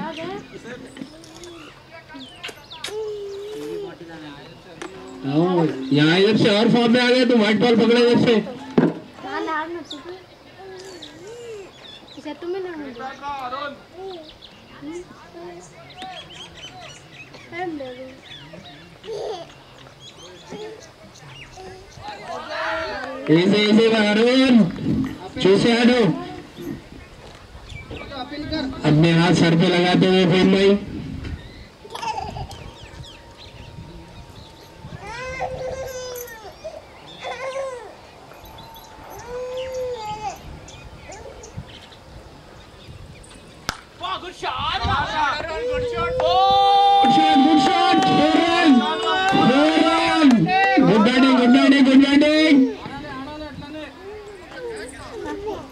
यहाँ इधर से और फॉर्म में आ गए तो व्हाइट बॉल पकड़े इधर से. इसे अरुण चूसे हटो. अपने हाथ सर पे लगाते हुए फिर भाई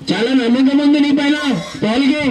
चलन हमें तो मंद नहीं पहला बॉल के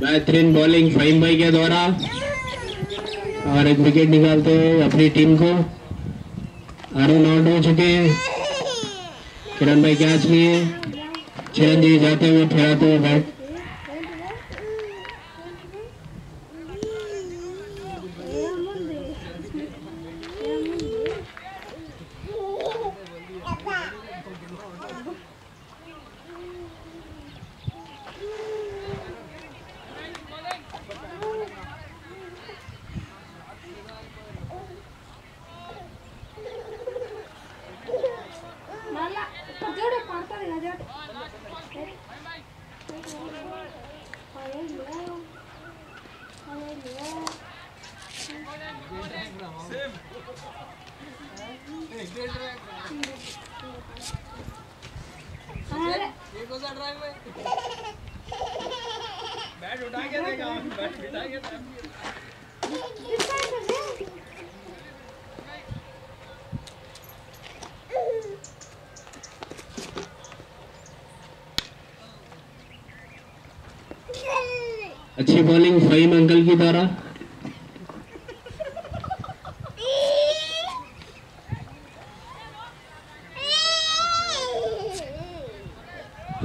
बेहतरीन बॉलिंग फाइम भाई के द्वारा और एक विकेट निकालते हुए अपनी टीम को. अरुण आउट हो चुके हैं. किरण भाई कैच लिए. चिरंजीवी जाते हुए फिराते हुए बैट. बैट उठा के देगा, बैट उठा के अच्छी बॉलिंग फहीम अंकल की द्वारा।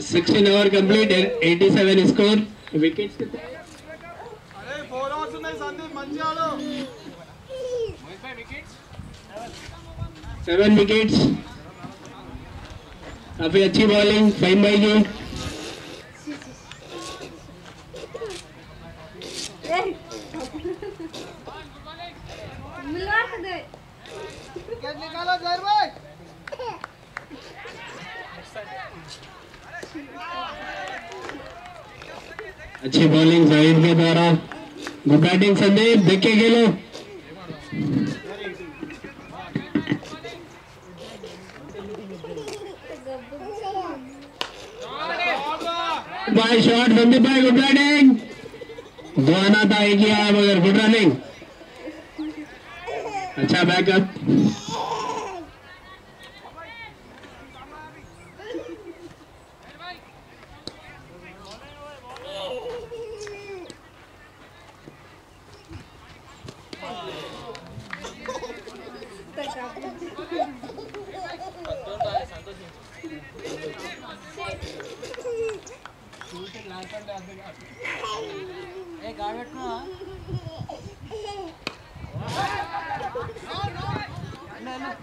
Sixteen over complete, 87 score. Wickets कितने? अरे 4 आवर्स में संदीप मंచి आलो। मोहित भाई विकेट्स 7 विकेट्स। काफी अच्छी बॉलिंग फहीम भाई की। निकालो जहर भाई। अच्छी बॉलिंग जाहिद के द्वारा। गुड बैटिंग संदीप, देख के खेलो। बाय शॉट संदीप भाई, गुड बैटिंग। दो आना था, एक ही आया मगर गुड रनिंग, अच्छा backup.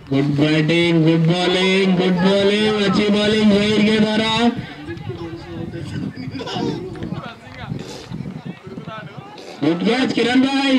Good batting, good bowling, good bowling, अच्छी बॉलिंग जहीर के द्वारा। गुड कैच किरण भाई।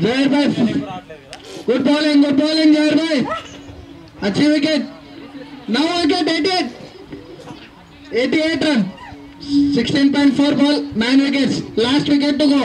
जहीर भाई गुड बॉलिंग जहीर भाई, अच्छी wicket. 9 wicket, 88 run, 16.4 ball, 9 wickets. Last wicket to go.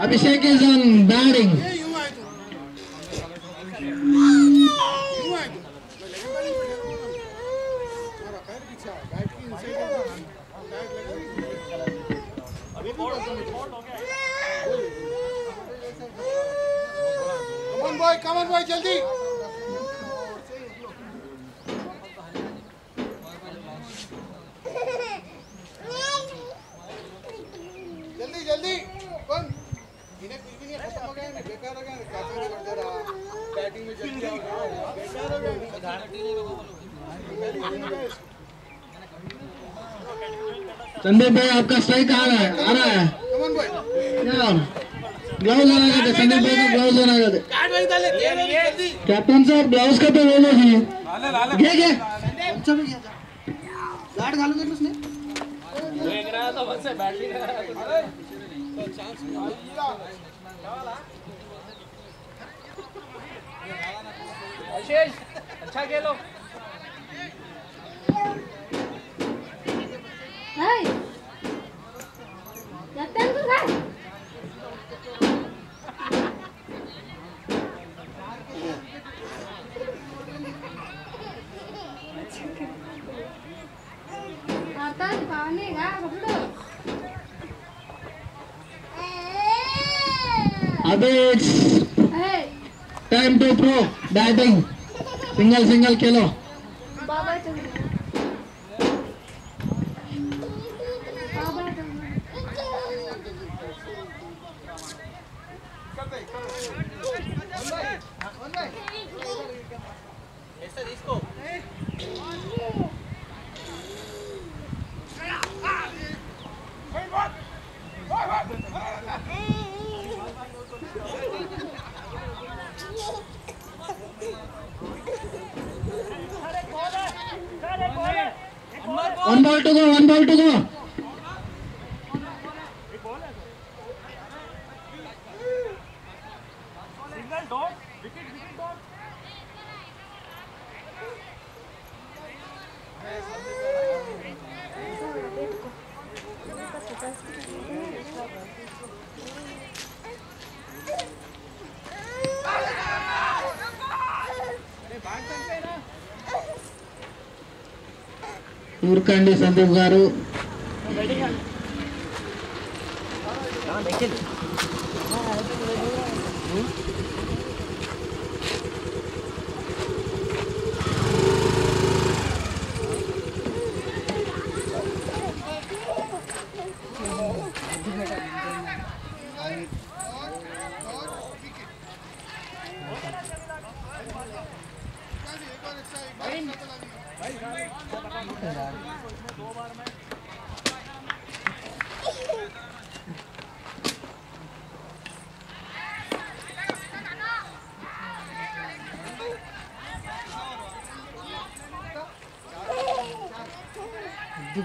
Abhishek is on batting. Come on boy, जल्दी। जल्दी कौन इन्हें कुछ भी नहीं, खत्म हो गया, बेकार हो गया, कैसे नहीं करते रहा, बैटिंग में जल्दी आओ, बेकार हो गया। संदीप भाई आपका स्ट्राइक आ रहा है। कमन भाई क्या ग्लव्स लगा के दे, संदीप भाई को ग्लव्स लगा के दे। कैप्टन साहब ग्लव्स का तो वो लो जी। क्या गार्ड घालूंगे उसने गिराया था बस से बैटरी लगाया आशीष अच्छा खेलो अभी time to pro batting single खेलो One ball to go. ఊరకండి సందీప్ గారు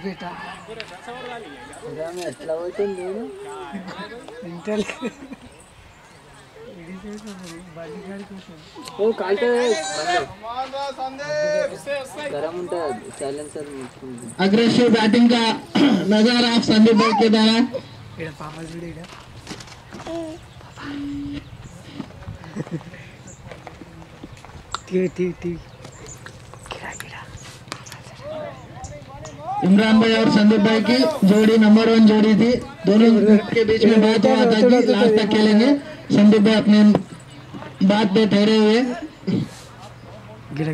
बेटा ఎట్లా అవుతుంది ఇంటర్ ఓ కాల్తే गरम ఉంటుంది సైలెన్సర్ అగ్రెసివ్ బ్యాటింగ్ का नजारा आप संदीप भाई के द्वारा इधर पापा जुड़े इधर ठीक इमरान भाई और संदीप भाई की जोड़ी नंबर 1 जोड़ी थी दोनों के बीच में बात हुआ था कि लास्ट तक खेलेंगे संदीप भाई अपने बात पे ठहरे हुए गिरा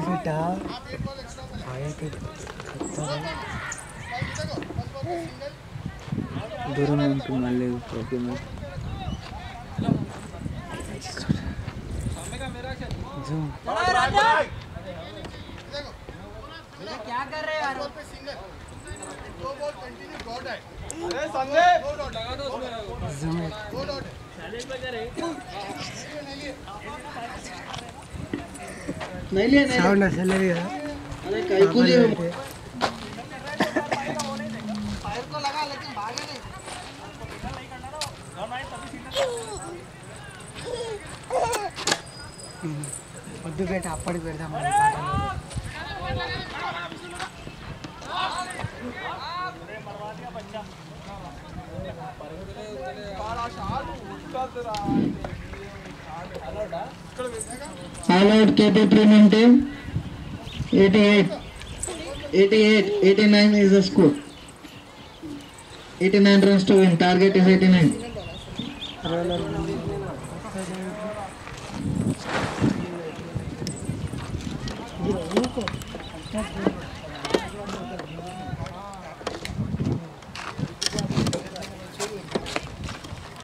बेटा దూరం నుంచి మళ్ళీ क्या कर रहे हो यार सिंगल 2 बॉल कंटिन्यू गॉड है अरे संजय लगा दो उसमें गो डॉट चैलेंज पे करे नहीं लिया साउंड चल रही है अरे कई को लिए फायर को लगा लेकिन भागे नहीं వద్దు బేట అప్పటికి పెడదాం మరి all out KP premium team 89 is the score 89 runs to win target is 89